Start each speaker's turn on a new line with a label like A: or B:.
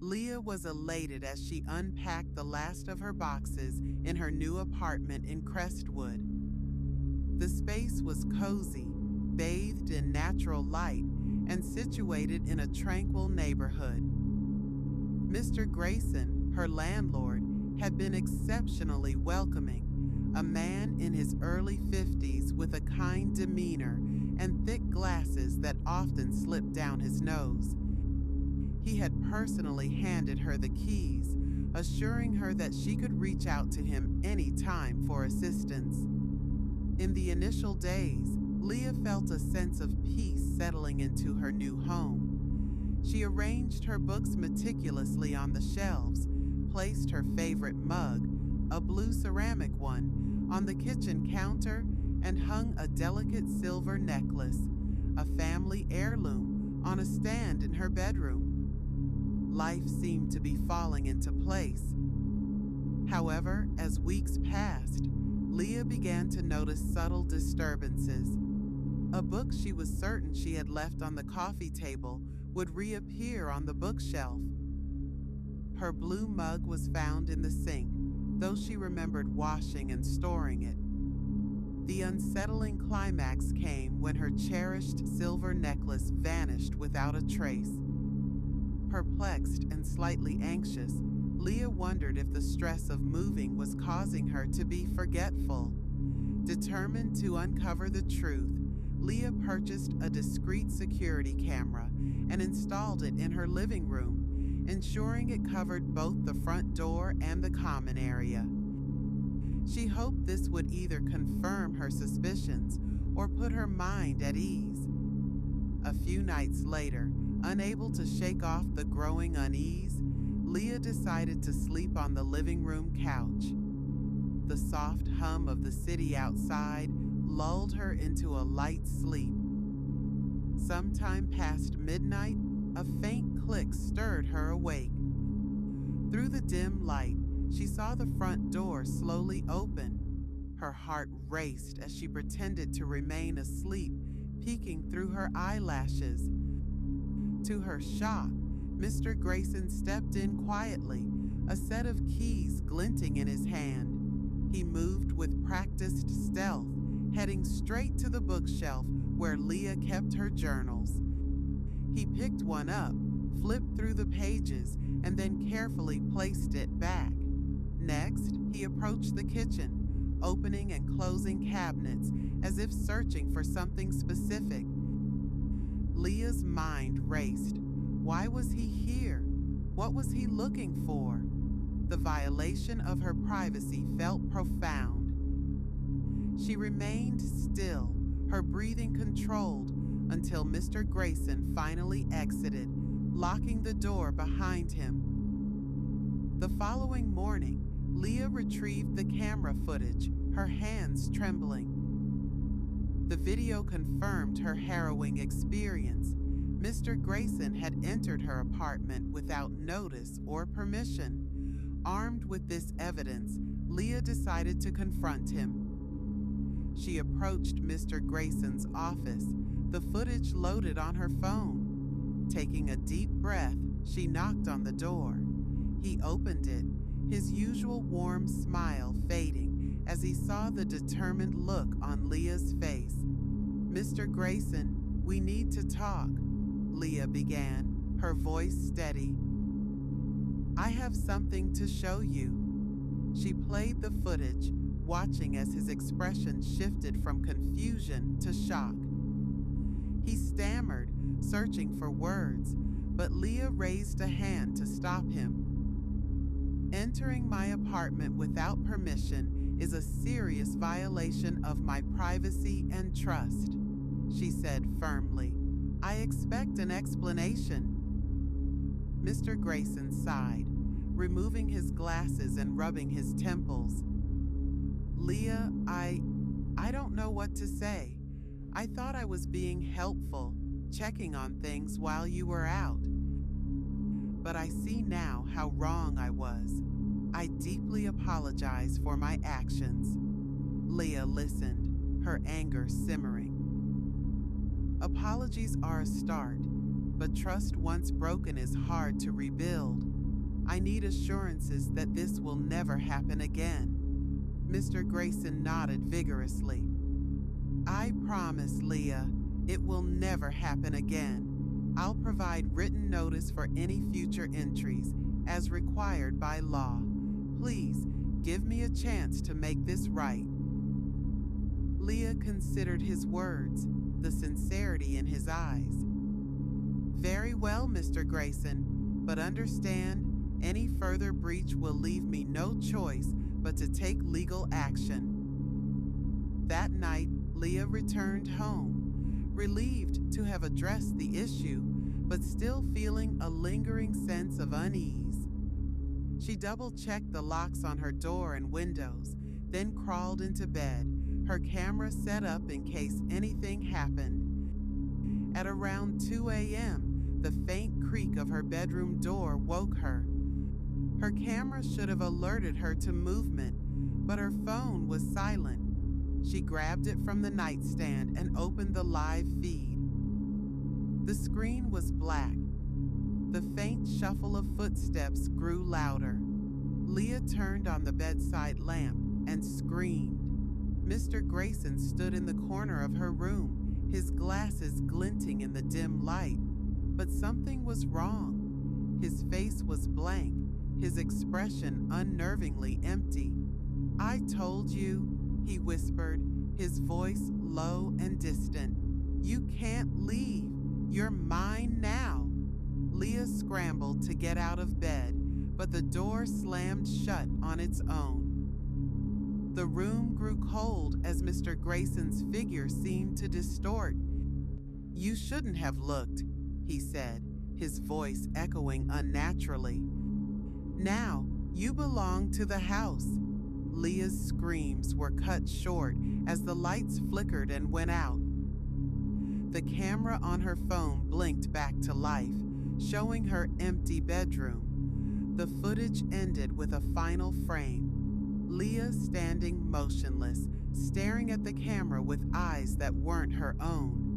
A: Leah was elated as she unpacked the last of her boxes in her new apartment in Crestwood. The space was cozy, bathed in natural light, and situated in a tranquil neighborhood. Mr. Grayson, her landlord, had been exceptionally welcoming, a man in his early 50s with a kind demeanor and thick glasses that often slipped down his nose. He had personally handed her the keys, assuring her that she could reach out to him any time for assistance. In the initial days, Leah felt a sense of peace settling into her new home. She arranged her books meticulously on the shelves, placed her favorite mug, a blue ceramic one, on the kitchen counter, and hung a delicate silver necklace, a family heirloom, on a stand in her bedroom. Life seemed to be falling into place. However, as weeks passed, Leah began to notice subtle disturbances. A book she was certain she had left on the coffee table would reappear on the bookshelf. Her blue mug was found in the sink, though she remembered washing and storing it. The unsettling climax came when her cherished silver necklace vanished without a trace. Perplexed and slightly anxious, Leah wondered if the stress of moving was causing her to be forgetful. Determined to uncover the truth, Leah purchased a discreet security camera and installed it in her living room, ensuring it covered both the front door and the common area. She hoped this would either confirm her suspicions or put her mind at ease. A few nights later, unable to shake off the growing unease, Leah decided to sleep on the living room couch. The soft hum of the city outside lulled her into a light sleep. Sometime past midnight, a faint click stirred her awake. Through the dim light, she saw the front door slowly open. Her heart raced as she pretended to remain asleep, peeking through her eyelashes. To her shock, Mr. Grayson stepped in quietly, a set of keys glinting in his hand. He moved with practiced stealth, heading straight to the bookshelf where Leah kept her journals. He picked one up, flipped through the pages, and then carefully placed it back. Next, he approached the kitchen, opening and closing cabinets as if searching for something specific. Leah's mind raced. Why was he here? What was he looking for? The violation of her privacy felt profound. She remained still, her breathing controlled, until Mr. Grayson finally exited, locking the door behind him. The following morning, Leah retrieved the camera footage, her hands trembling. The video confirmed her harrowing experience. Mr. Grayson had entered her apartment without notice or permission. Armed with this evidence, Leah decided to confront him. She approached Mr. Grayson's office, the footage loaded on her phone. Taking a deep breath, she knocked on the door. He opened it, his usual warm smile fading as he saw the determined look on Leah's face. "Mr. Grayson, we need to talk," Leah began, her voice steady. "I have something to show you." She played the footage, watching as his expression shifted from confusion to shock. He stammered, searching for words, but Leah raised a hand to stop him. "Entering my apartment without permission is a serious violation of my privacy and trust," she said firmly. "I expect an explanation." Mr. Grayson sighed, removing his glasses and rubbing his temples. "Leah, I don't know what to say. I thought I was being helpful, checking on things while you were out. But I see now how wrong I was. I deeply apologize for my actions." Leah listened, her anger simmering. "Apologies are a start, but trust once broken is hard to rebuild. I need assurances that this will never happen again." Mr. Grayson nodded vigorously. "I promise, Leah, it will never happen again. I'll provide written notice for any future entries, as required by law. Please, give me a chance to make this right." Leah considered his words, the sincerity in his eyes. "Very well, Mr. Grayson, but understand, any further breach will leave me no choice but to take legal action." That night, Leah returned home, relieved to have addressed the issue, but still feeling a lingering sense of unease. She double-checked the locks on her door and windows, then crawled into bed, her camera set up in case anything happened. At around 2 a.m., the faint creak of her bedroom door woke her. Her camera should have alerted her to movement, but her phone was silent. She grabbed it from the nightstand and opened the live feed. The screen was black. The faint shuffle of footsteps grew louder. Leah turned on the bedside lamp and screamed. Mr. Grayson stood in the corner of her room, his glasses glinting in the dim light. But something was wrong. His face was blank, his expression unnervingly empty. "I told you," he whispered, his voice low and distant. "You can't leave. You're mine now." Leah scrambled to get out of bed, but the door slammed shut on its own. The room grew cold as Mr. Grayson's figure seemed to distort. "You shouldn't have looked," he said, his voice echoing unnaturally. "Now, you belong to the house." Leah's screams were cut short as the lights flickered and went out. The camera on her phone blinked back to life, showing her empty bedroom. The footage ended with a final frame. Leah standing motionless, staring at the camera with eyes that weren't her own.